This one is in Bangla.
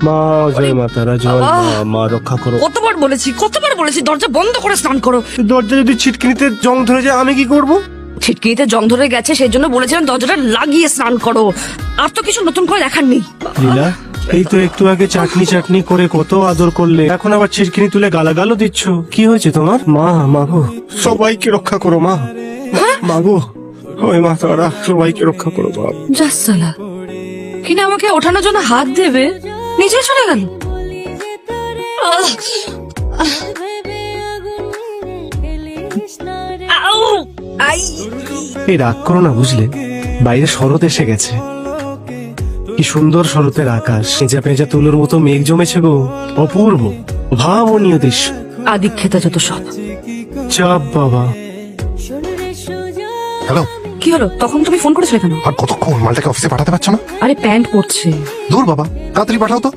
মা জয় মা তারা, জয় মা, মা রক্ষা করো। কতবার বলেছি দরজা বন্ধ করে স্নান করো। দরজা যদি ছিটকিনিতে জং ধরে যায় আমি কি করব? ছিটকিনিতে জং ধরে গেছে সেই জন্য বলেছিলাম দরজাটা লাগিয়ে স্নান করো। আর তো কিছু নতুন করে দেখার নেই। লীলা, এই তো একটু আগে চাটনি চাটনি করে কত আদর করলে, এখন আবার ছিটকিনি তুলে গালাগালও দিচ্ছ। কি হয়েছে তোমার? মা, মাগো সবাইকে রক্ষা করো মা। মাগো ওই মা তারা, সবাইকে রক্ষা করো মা। জাসালা কিনা আমাকে ওঠানোর জন্য হাত দেবে, নিচে চলে গেল। এই রাগ করো না বুঝলে, বাইরে শরৎ এসে গেছে। কি সুন্দর শরতের আকাশ, পেঁচা পেঁচা তুলোর মতো মেঘ জমেছে গো, অপূর্ব ভাবনীয় দৃশ্য। আদিক্ষেতা যত সব। চাপ বাবা। হ্যালো, কি হলো? তখন তুমি ফোন করেছিলে কেন? আর কতক্ষণ? মালটাকে অফিসে পাঠাতে পারছো না? আরে প্যান্ট পরছে। দূর বাবা, তাড়াতাড়ি পাঠাও তো।